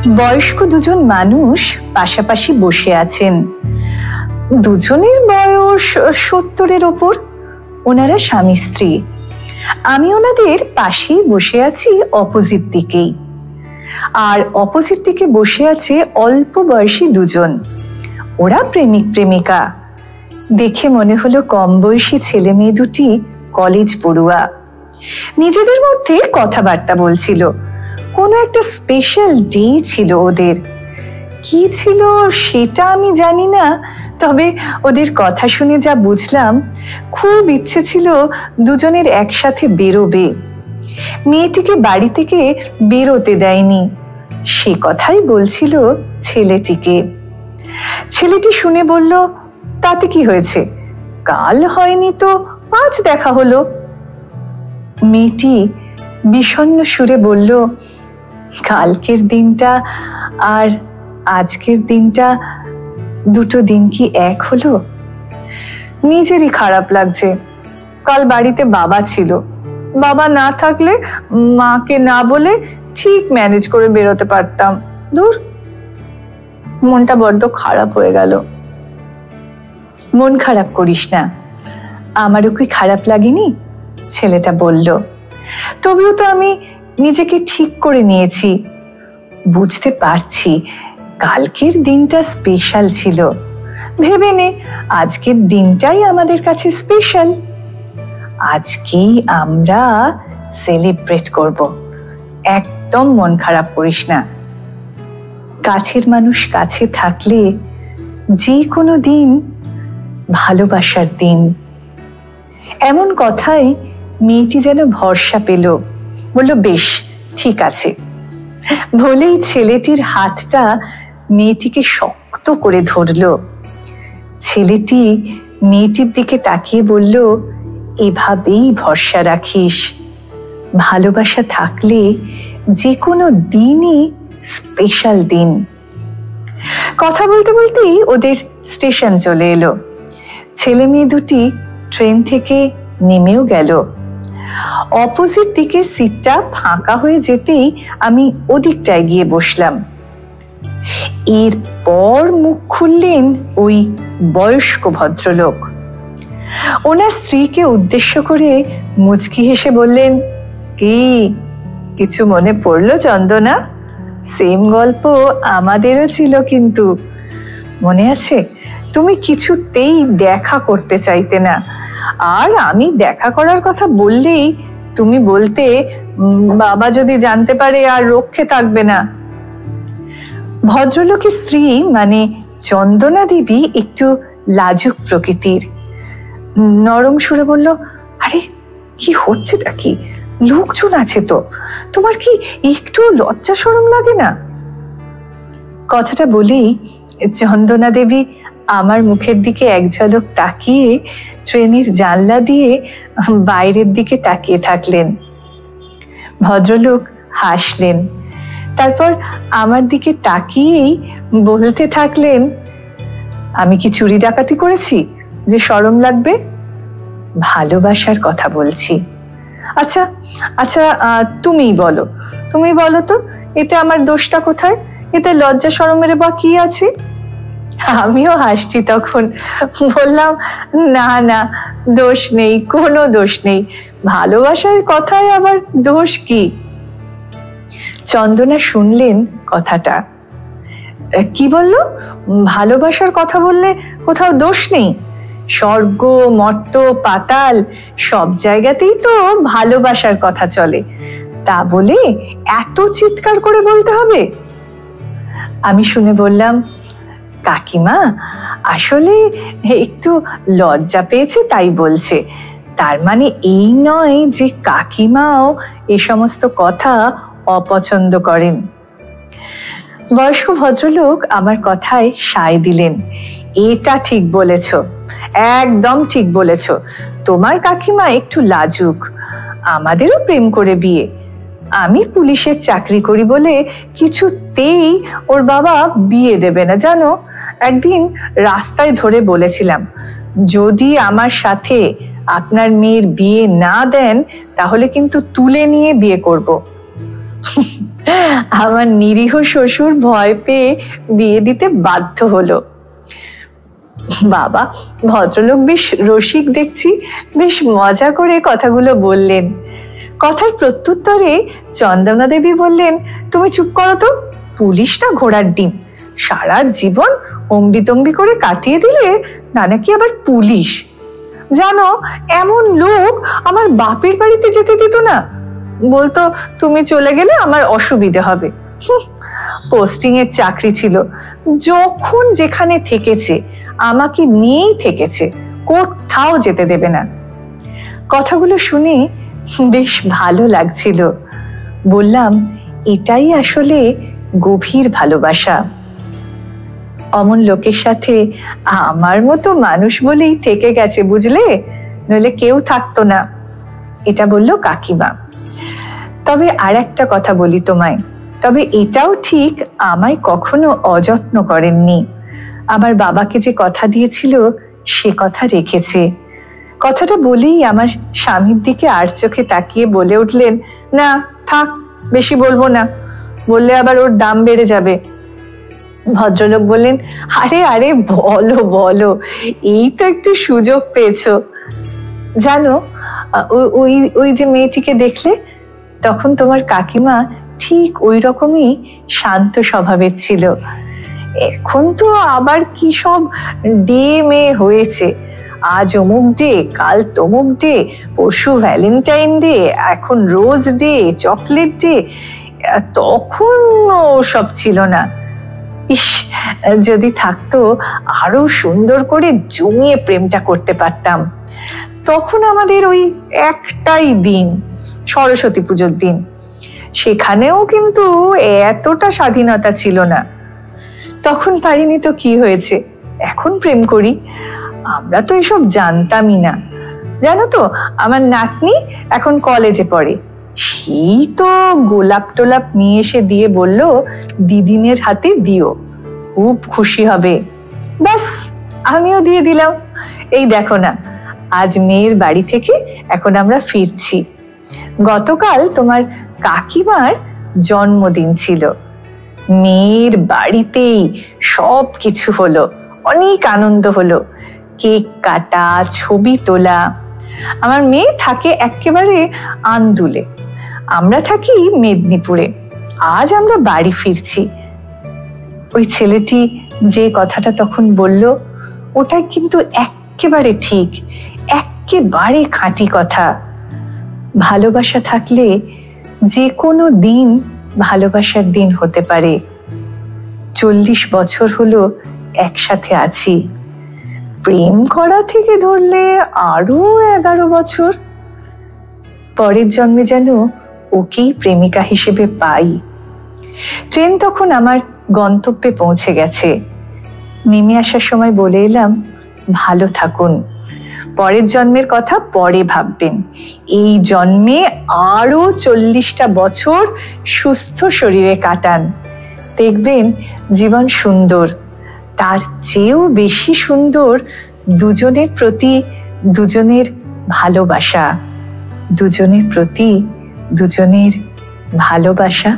বয়স্ক দুজন মানুষ পাশাপাশি বসে আছেন। দুজনের বয়স 70-এর ওপর। ওনারা স্বামী স্ত্রী। আমি ওনাদের পাশেই বসে আছি, অপোজিট দিকেই। আর অপোজিট দিকে বসে আছে অল্প বয়সী দুজন। ওরা প্রেমিক প্রেমিকা। দেখে মনে হলো কম বয়সী ছেলে মেয়ে দুটি কলেজ পড়ুয়া। নিজেদের মধ্যে কথাবার্তা বলছিল। কোনো একটা স্পেশাল ডে ছিল ওদের। কি ছিল সেটা আমি জানি না, তবে ওদের কথা শুনে যা বুঝলাম, খুব ইচ্ছে ছিল দুজনের একসাথে বেরোবে। মেয়েটিকে বাড়ি থেকে বেরোতে দেয়নি, সে কথাই বলছিল ছেলেটিকে। ছেলেটি শুনে বলল, তাতে কি হয়েছে, কাল হয়নি তো আজ দেখা হলো। মেয়েটি বিষণ্ণ সুরে বলল, কালকের দিনটা আর আজকের দিনটা, দুটো দিন কি এক হলো? নিজেরই খারাপ লাগছে। কাল বাড়িতে বাবা ছিল, বাবা না থাকলে মাকে না বলে ঠিক ম্যানেজ করে বেরোতে পারতাম। দূর, মনটা বড্ড খারাপ হয়ে গেল। মন খারাপ করিস না, আমারও কি খারাপ লাগেনি? ছেলেটা বলল। তবেও তো আমি নিজেকে ঠিক করে নিয়েছি। বুঝতে পারছি কালকের দিনটা স্পেশাল ছিল, ভেবে নে আজকের দিনটাই আমাদের কাছে স্পেশাল। আজকেই আমরা সেলিব্রেট করব। একদম মন খারাপ করিস না। কাছের মানুষ কাছে থাকলে যে কোনো দিন ভালোবাসার দিন। এমন কথায় মেয়েটি যেন ভরসা পেল, বলল, বেশ ঠিক আছে। বলেই ছেলেটির হাতটা মেয়েটিকে শক্ত করে ধরল। ছেলেটি মেয়েটির দিকে তাকিয়ে বলল, এভাবেই ভরসা রাখিস। ভালোবাসা থাকলে যে কোনো দিনই স্পেশাল দিন। কথা বলতে বলতেই ওদের স্টেশন চলে এলো। ছেলে মেয়ে দুটি ট্রেন থেকে নেমেও গেল। অপোজিট দিকে সিটটা ফাঁকা হয়ে যেতেই আমি ওদিকটায় গিয়ে বসলাম। এরপর মুখ খুললেন ওই বয়স্ক ভদ্রলোক। ওনার স্ত্রীকে উদ্দেশ্য করে মুচকি হেসে বললেন, কি কিছু মনে পড়লো চন্দনা? সেম গল্প আমাদেরও ছিল কিন্তু। মনে আছে, তুমি কিছুতেই দেখা করতে চাইতে না, আর আমি দেখা করার কথা বললেই তুমি বলতে, বাবা যদি জানতে পারে আর রক্ষে থাকবে না। ভদ্রলোকের স্ত্রী মানে চন্দনা দেবী একটু লাজুক প্রকৃতির। নরম সুরে বলল, আরে কি হচ্ছেটা কি? লোকজন আছে তো, তোমার কি একটু লজ্জা শরম লাগে না? কথাটা বলেই চন্দনা দেবী আমার মুখের দিকে এক ঝলক তাকিয়ে ট্রেনের জানলা দিয়ে বাইরের দিকে তাকিয়ে থাকলেন। ভদ্রলোক হাসলেন, তারপর আমার দিকে তাকিয়েই বলতে থাকলেন, আমি কি চুরি ডাকাতি করেছি যে শরম লাগবে? ভালোবাসার কথা বলছি। আচ্ছা আচ্ছা, তুমি বলো তো, এতে আমার দোষটা কোথায়? এতে লজ্জা শরমের বা কি আছে? আমিও হাসছি তখন, বললাম, না না, দোষ নেই, কোনো দোষ নেই। ভালোবাসার কথায় আবার দোষ কি? চন্দনা শুনলেন কথাটা। কি বললো? ভালোবাসার কথা বললে কোথাও দোষ নেই? স্বর্গ, মর্ত, পাতাল সব জায়গাতেই তো ভালোবাসার কথা চলে, তা বলে এত চিৎকার করে বলতে হবে? আমি শুনে বললাম, কাকিমা আসলে একটু লজ্জা পেয়েছে তাই বলছে, তার মানে এই নয় যে কাকিমাও এ সমস্ত কথা অপছন্দ করেন। বয়স্ক ভদ্রলোক আমার কথায় সায় দিলেন, এটা ঠিক বলেছ, একদম ঠিক বলেছ। তোমার কাকিমা একটু লাজুক, আমাদেরও প্রেম করে বিয়ে। আমি পুলিশের চাকরি করি বলে কিছুতেই ওর বাবা বিয়ে দেবে না জানো। একদিন রাস্তায় ধরে বলেছিলাম, যদি আমার সাথে আপনার মেয়ের বিয়ে না দেন তাহলে কিন্তু তুলে নিয়ে বিয়ে করব। আমার নিরীহ শ্বশুর ভয় পেয়ে বিয়ে দিতে বাধ্য হলো। বাবা ভদ্রলোক বেশ রসিক দেখছি, বেশ মজা করে কথাগুলো বললেন। কথার প্রত্যুত্তরে চন্দনা দেবী বললেন, তুমি চুপ করো তো, পুলিশ না ঘোড়ার ডিম, সারা জীবন অম্বিতম্বি করে কাটিয়ে দিলে না নাকি আবার পুলিশ। জানো, এমন লোক আমার বাপের বাড়িতে যেতে দিত না, বলতো তুমি চলে গেলে আমার অসুবিধে হবে। পোস্টিং এর চাকরি ছিল, যখন যেখানে থেকেছে আমাকে নিয়েই থেকেছে, কোথাও যেতে দেবে না। কথাগুলো শুনে বেশ ভালো লাগছিল। বললাম, এটাই আসলে গভীর ভালোবাসা। অমন লোকের সাথে আমার মতো মানুষ বলেই থেকে গেছে, বুঝলে, নইলে কেউ থাকতো না। এটা বলল কাকিমা। তবে আর একটা কথা বলি তোমায়, তবে এটাও ঠিক, আমায় কখনো অযত্ন করেননি। আমার বাবাকে যে কথা দিয়েছিল সে কথা রেখেছে। কথাটা বলেই আমার স্বামীর দিকে আর চোখে তাকিয়ে বলে উঠলেন, না থাক, বেশি বলবো না, বললে আবার ওর দাম বেড়ে যাবে। ভদ্রলোক বললেন, আরে আরে বলো বলো, এই তো একটু সুযোগ পেয়েছো। জানো, ওই ওই যে মেয়েটিকে দেখলে, তখন তোমার কাকিমা ঠিক ওই রকমই শান্ত স্বভাবের ছিল। এখন তো আবার কি সব ডে মেয়ে হয়েছে, আজ অমুক ডে, কাল তমুক ডে, পরশু ভ্যালেন্টাইন ডে, এখন রোজ ডে, চকলেট ডে। তখন সব ছিল না। ইস, যদি থাকতো আরো সুন্দর করে জমিয়ে প্রেমটা করতে পারতাম। তখন আমাদের ওই একটাই দিন, সরস্বতী পুজোর দিন, সেখানেও কিন্তু এতটা স্বাধীনতা ছিল না। তখন পারিনি তো কি হয়েছে, এখন প্রেম করি। আমরা তো এসব জানতামই না। জানো তো, আমার নাতনি এখন কলেজে পড়ে, সেই তো গোলাপ টোলাপ নিয়ে এসে দিয়ে বলল, দিদিনের হাতে দিও, খুব খুশি হবে। ব্যাস, আমিও দিয়ে দিলাম। এই দেখো না, আজ মেয়ের বাড়ি থেকে এখন আমরা ফিরছি। গতকাল তোমার কাকিমার জন্মদিন ছিল, মেয়ের বাড়িতেই সব কিছু হলো, অনেক আনন্দ হলো, কেক কাটা, ছবি তোলা। আমার মেয়ে থাকে একেবারে আন্দুলে, আমরা থাকি মেদিনীপুরে। আজ আমরা বাড়ি ফিরছি। ওই ছেলেটি যে কথাটা তখন বলল, ওটা কিন্তু একেবারে ঠিক, একেবারে খাঁটি কথা। ভালোবাসা থাকলে যে কোনো দিন ভালোবাসার দিন হতে পারে। 40 বছর হলো একসাথে আছি, প্রেম করা থেকে ধরলে আরো 11 বছর। পরের জন্মে যেন ওকেই প্রেমিকা হিসেবে পাই। ট্রেন তখন আমার গন্তব্যে পৌঁছে গেছে। নেমে আসার সময় বলে এলাম, ভালো থাকুন, পরের জন্মের কথা পরে ভাববেন, এই জন্মে আরো 40টা বছর সুস্থ শরীরে কাটান, দেখবেন জীবন সুন্দর। তার চেয়েও বেশি সুন্দর দুজনের প্রতি দুজনের ভালোবাসা, দুজনের প্রতি দুজনের ভালোবাসা।